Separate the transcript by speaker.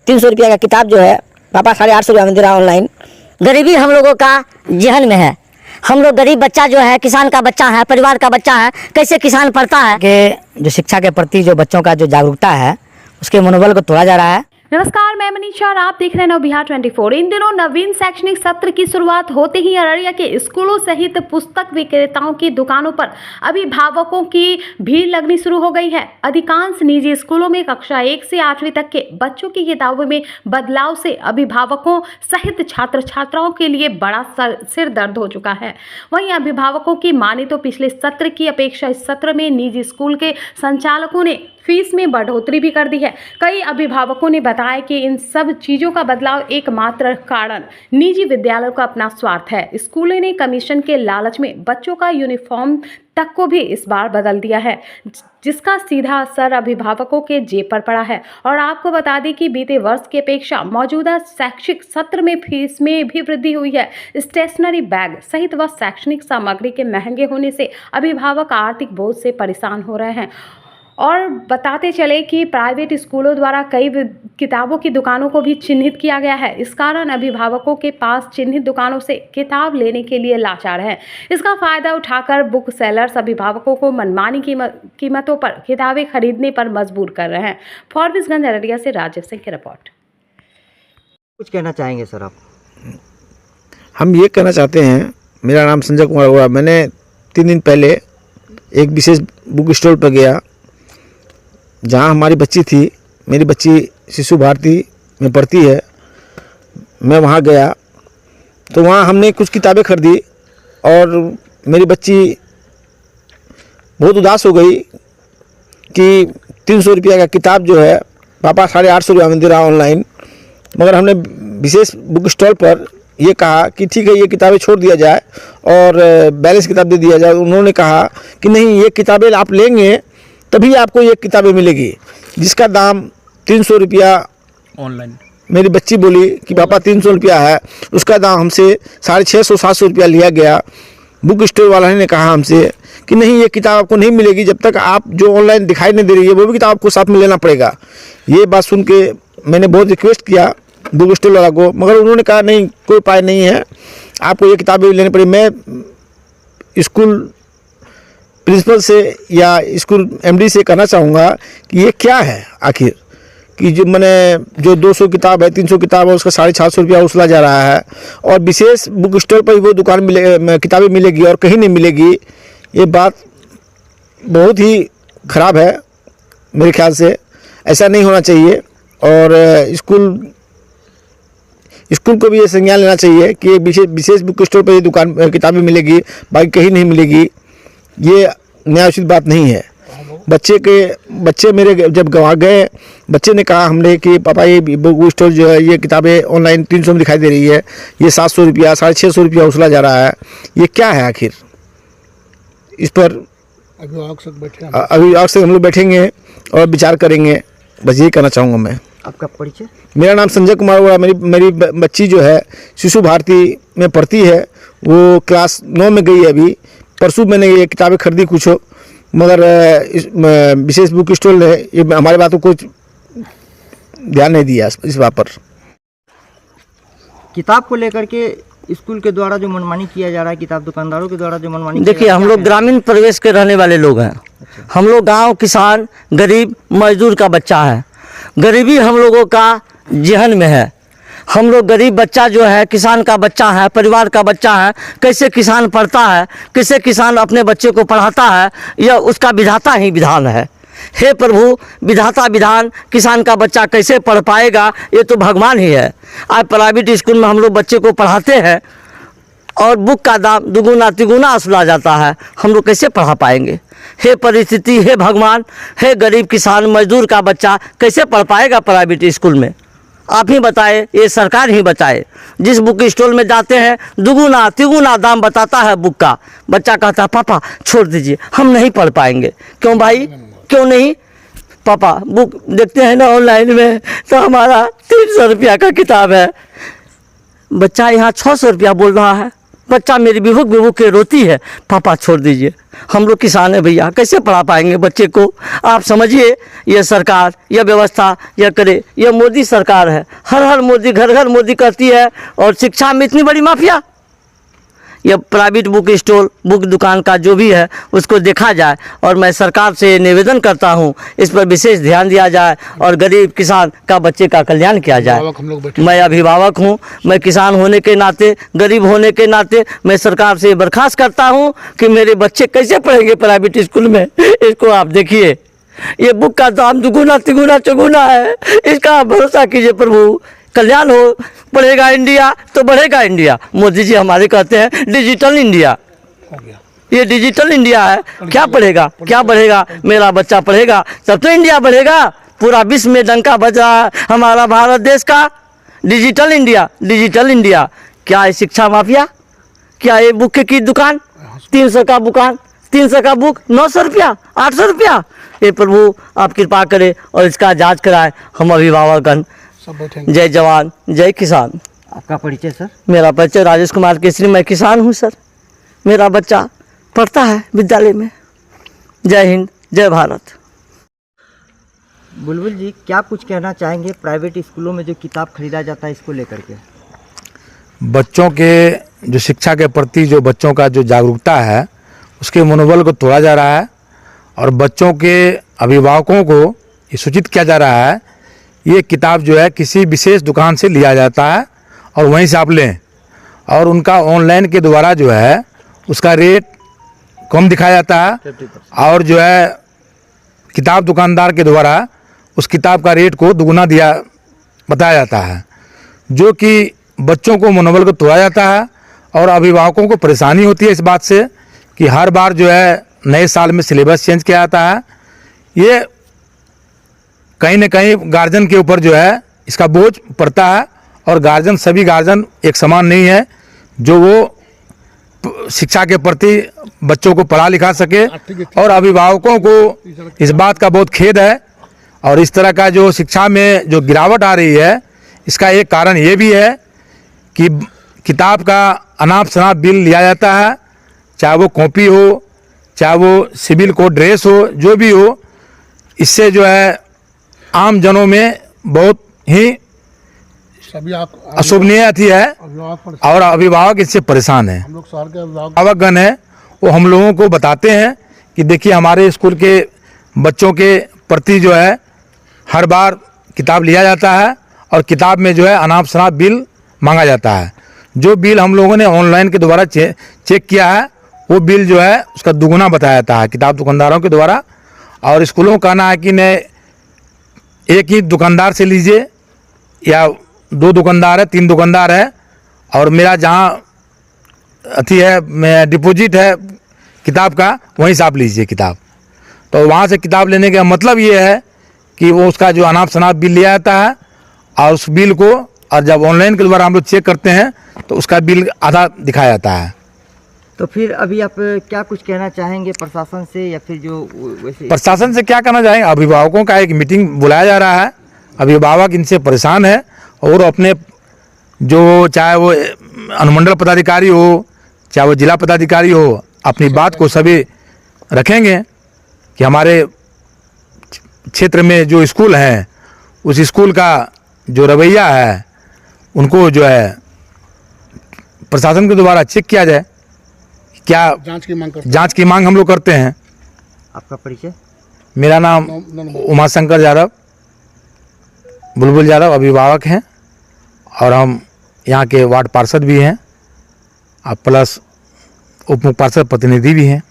Speaker 1: 300 रुपया का किताब जो है पापा 850 रुपया में दे रहा ऑनलाइन। गरीबी हम लोगों का जहन में है। हम लोग गरीब बच्चा जो है, किसान का बच्चा है, परिवार का बच्चा है, कैसे किसान पढ़ता है कि जो शिक्षा के प्रति जो बच्चों का जो जागरूकता है उसके मनोबल को तोड़ा जा रहा है।
Speaker 2: नमस्कार, मैं मनीषा और आप देख रहे हैं नवबिहार 24। इन दिनों नवीन शैक्षणिक सत्र की शुरुआत होते ही अररिया के स्कूलों सहित पुस्तक विक्रेताओं की दुकानों पर अभिभावकों की भीड़ लगनी शुरू हो गई है। अधिकांश निजी स्कूलों में कक्षा 1 से 8वीं तक के बच्चों की किताबों में बदलाव से अभिभावकों सहित छात्र छात्राओं के लिए बड़ा सिर दर्द हो चुका है। वहीं अभिभावकों की माने तो पिछले सत्र की अपेक्षा इस सत्र में निजी स्कूल के संचालकों ने फीस में बढ़ोतरी भी कर दी है। कई अभिभावकों ने बताया कि इन सब चीज़ों का बदलाव एकमात्र कारण निजी विद्यालयों का अपना स्वार्थ है। स्कूलों ने कमीशन के लालच में बच्चों का यूनिफॉर्म तक को भी इस बार बदल दिया है, जिसका सीधा असर अभिभावकों के जेब पर पड़ा है। और आपको बता दें कि बीते वर्ष की अपेक्षा मौजूदा शैक्षिक सत्र में फीस में भी वृद्धि हुई है। स्टेशनरी बैग सहित व शैक्षणिक सामग्री के महंगे होने से अभिभावक आर्थिक बोझ से परेशान हो रहे हैं। और बताते चले कि प्राइवेट स्कूलों द्वारा कई किताबों की दुकानों को भी चिन्हित किया गया है। इस कारण अभिभावकों के पास चिन्हित दुकानों से किताब लेने के लिए लाचार हैं। इसका फायदा उठाकर बुक सेलर्स अभिभावकों को मनमानी कीमतों पर किताबें खरीदने पर मजबूर कर रहे हैं। फॉरबिसगंज अररिया से राजीव सिंह की रिपोर्ट।
Speaker 3: कुछ कहना चाहेंगे सर आप?
Speaker 4: हम ये कहना चाहते हैं, मेरा नाम संजय कुमार हुआ। मैंने 3 दिन पहले एक विशेष बुक स्टोर पर गया जहाँ हमारी बच्ची थी। मेरी बच्ची शिशु भारती में पढ़ती है। मैं वहाँ गया तो वहाँ हमने कुछ किताबें खरीदी और मेरी बच्ची बहुत उदास हो गई कि 300 रुपया का किताब जो है पापा 850 रुपया में दे रहा ऑनलाइन। मगर हमने विशेष बुक स्टॉल पर ये कहा कि ठीक है, ये किताबें छोड़ दिया जाए और बैलेंस किताब दे दिया जाए। उन्होंने कहा कि नहीं, ये किताबें आप लेंगे तभी आपको ये किताबें मिलेगी, जिसका दाम 300 रुपया ऑनलाइन। मेरी बच्ची बोली कि पापा 300 रुपया है, उसका दाम हमसे 650-700 रुपया लिया गया। बुक स्टोर वाला ने कहा हमसे कि नहीं, ये किताब आपको नहीं मिलेगी जब तक आप जो ऑनलाइन दिखाई नहीं दे रही है वो भी किताब आपको साथ में लेना पड़ेगा। ये बात सुन के मैंने बहुत रिक्वेस्ट किया बुक स्टोर वाला को, मगर उन्होंने कहा नहीं, कोई उपाय नहीं है, आपको ये किताबें लेनी पड़ेगी। मैं स्कूल प्रिंसिपल से या स्कूल एमडी से कहना चाहूँगा कि ये क्या है आखिर, कि जो मैंने जो 200 किताब है, 300 किताब है, उसका 650 रुपया उछला जा रहा है और विशेष बुक स्टोर पर वो दुकान किताबें मिलेगी और कहीं नहीं मिलेगी। ये बात बहुत ही ख़राब है मेरे ख्याल से। ऐसा नहीं होना चाहिए और स्कूल को भी ये संज्ञान लेना चाहिए कि विशेष बुक स्टोर पर ये दुकान किताबें मिलेगी, बाकी कहीं नहीं मिलेगी। ये न्यायोचित बात नहीं है। बच्चे मेरे जब गवा गए, बच्चे ने कहा हमने कि पापा ये बुक स्टोर जो है ये किताबें ऑनलाइन 300 में दिखाई दे रही है, ये 700 रुपया 650 रुपया उछला जा रहा है, ये क्या है आखिर। इस पर अभिभावक से हम लोग बैठेंगे और विचार करेंगे। बस यही कहना चाहूँगा मैं।
Speaker 3: आपका परिचय?
Speaker 4: मेरा नाम संजय कुमार हुआ। मेरी बच्ची जो है शिशु भारती में पढ़ती है, वो क्लास 9 में गई है अभी। परसों मैंने ये किताबें खरीदी कुछ, मगर विशेष बुक स्टोर ने ये हमारी बातों को ध्यान नहीं दिया इस बात पर।
Speaker 3: किताब को लेकर के स्कूल के द्वारा जो मनमानी किया जा रहा है, किताब दुकानदारों के द्वारा जो मनमानी,
Speaker 1: देखिए, हम लोग ग्रामीण परिवेश के रहने वाले लोग हैं। हम लोग गाँव, किसान, गरीब मजदूर का बच्चा है। गरीबी हम लोगों का जहन में है। हम लोग गरीब बच्चा जो है, किसान का बच्चा है, परिवार का बच्चा है, कैसे किसान पढ़ता है, कैसे किसान अपने बच्चे को पढ़ाता है, यह उसका विधाता ही विधान है। हे प्रभु, विधाता विधान, किसान का बच्चा कैसे पढ़ पाएगा, ये तो भगवान ही है। आज प्राइवेट स्कूल में हम लोग बच्चे को पढ़ाते हैं और बुक का दाम दुगुना तिगुना असुला जाता है, हम लोग कैसे पढ़ा पाएंगे। हे परिस्थिति, हे भगवान, हे गरीब किसान मजदूर का बच्चा कैसे पढ़ पाएगा प्राइवेट स्कूल में। आप ही बताए, ये सरकार ही बताए। जिस बुक स्टोर में जाते हैं दुगुना तिगुना दाम बताता है बुक का। बच्चा कहता है पापा छोड़ दीजिए, हम नहीं पढ़ पाएंगे। क्यों भाई, क्यों नहीं? पापा बुक देखते हैं ना ऑनलाइन में, तो हमारा 300 रुपया का किताब है, बच्चा यहाँ 600 रुपया बोल रहा है। बच्चा मेरी बिभुक बिभुक के रोती है, पापा छोड़ दीजिए, हम लोग किसान हैं भैया, कैसे पढ़ा पाएंगे बच्चे को। आप समझिए, ये सरकार, यह व्यवस्था यह करे, यह मोदी सरकार है, हर मोदी, घर घर मोदी करती है। और शिक्षा में इतनी बड़ी माफिया, यह प्राइवेट बुक स्टोर, बुक दुकान का जो भी है उसको देखा जाए। और मैं सरकार से निवेदन करता हूँ, इस पर विशेष ध्यान दिया जाए और गरीब किसान का बच्चे का कल्याण किया जाए। मैं अभिभावक हूँ, मैं किसान होने के नाते, गरीब होने के नाते मैं सरकार से बर्खास्त करता हूँ कि मेरे बच्चे कैसे पढ़ेंगे प्राइवेट स्कूल में। इसको आप देखिए, ये बुक का दाम दुगुना तिगुना चौगुना है, इसका भरोसा कीजिए प्रभु, कल्याण हो। पढ़ेगा इंडिया तो बढ़ेगा इंडिया। मोदी जी हमारे कहते हैं डिजिटल इंडिया, ये डिजिटल इंडिया है, क्या पढ़ेगा क्या बढ़ेगा, मेरा बच्चा पढ़ेगा तब तो इंडिया बढ़ेगा। पूरा विश्व में डंका बज रहा है हमारा भारत देश का, डिजिटल इंडिया, डिजिटल इंडिया। क्या है शिक्षा माफिया, क्या ये बुक की दुकान, 300 का दुकान, 300 का बुक 900 रुपया, 800 रुपया। ये प्रभु आप कृपा करें और इसका जांच कराएं। हम अभिभावकगण, जय जवान जय किसान।
Speaker 3: आपका परिचय सर?
Speaker 1: मेरा परिचय राजेश कुमार केसरी, मैं किसान हूँ सर, मेरा बच्चा पढ़ता है विद्यालय में। जय हिंद जय भारत।
Speaker 3: बुलबुल जी, क्या कुछ कहना चाहेंगे प्राइवेट स्कूलों में जो किताब खरीदा जाता है इसको लेकर के?
Speaker 5: बच्चों के जो शिक्षा के प्रति जो बच्चों का जो जागरूकता है उसके मनोबल को तोड़ा जा रहा है और बच्चों के अभिभावकों को ये सूचित किया जा रहा है ये किताब जो है किसी विशेष दुकान से लिया जाता है और वहीं से आप लें, और उनका ऑनलाइन के द्वारा जो है उसका रेट कम दिखाया जाता है और जो है किताब दुकानदार के द्वारा उस किताब का रेट को दुगुना बताया जाता है, जो कि बच्चों को मनोबल को तोड़ा जाता है और अभिभावकों को परेशानी होती है इस बात से कि हर बार जो है नए साल में सिलेबस चेंज किया जाता है। ये कहीं न कहीं गार्जियन के ऊपर जो है इसका बोझ पड़ता है और गार्जियन, सभी गार्जियन एक समान नहीं है जो वो शिक्षा के प्रति बच्चों को पढ़ा लिखा सके, और अभिभावकों को इस बात का बहुत खेद है। और इस तरह का जो शिक्षा में जो गिरावट आ रही है इसका एक कारण ये भी है कि किताब का अनाप शनाप बिल लिया जाता है, चाहे वो कॉपी हो, चाहे वो सिविल को ड्रेस हो, जो भी हो। इससे जो है आम जनों में बहुत ही अशोभनीय अति है और अभिभावक इससे परेशान है।
Speaker 6: हम लोग शहर के
Speaker 5: अभिभावकगण है वो हम लोगों को बताते हैं कि देखिए हमारे स्कूल के बच्चों के प्रति जो है हर बार किताब लिया जाता है और किताब में जो है अनाप शनाप बिल मांगा जाता है। जो बिल हम लोगों ने ऑनलाइन के द्वारा चेक किया है वो बिल जो है उसका दुगुना बताया जाता है किताब दुकानदारों के द्वारा। और स्कूलों का कहना है कि ने एक ही दुकानदार से लीजिए या 2 दुकानदार है, 3 दुकानदार है, और मेरा जहाँ अथी है मैं डिपॉजिट है किताब का वहीं से आप लीजिए किताब। तो वहाँ से किताब लेने का मतलब ये है कि वो उसका जो अनाप शनाप बिल लिया जाता है और उस बिल को, और जब ऑनलाइन के द्वारा हम लोग चेक करते हैं तो उसका बिल आधा दिखाया जाता है।
Speaker 3: तो फिर अभी आप क्या कुछ कहना चाहेंगे प्रशासन से, या फिर जो वैसे?
Speaker 5: प्रशासन से क्या कहना चाहेंगे, अभिभावकों का एक मीटिंग बुलाया जा रहा है, अभिभावक इनसे परेशान है और अपने जो चाहे वो अनुमंडल पदाधिकारी हो चाहे वो जिला पदाधिकारी हो अपनी बात को सभी रखेंगे कि हमारे क्षेत्र में जो स्कूल हैं उस स्कूल का जो रवैया है उनको जो है प्रशासन के द्वारा चेक किया जाए। क्या जांच की मांग हम लोग करते हैं।
Speaker 3: आपका परिचय?
Speaker 5: मेरा नाम उमाशंकर यादव, बुलबुल यादव अभिभावक हैं और हम यहाँ के वार्ड पार्षद भी हैं और प्लस उप मुख्य पार्षद प्रतिनिधि भी हैं।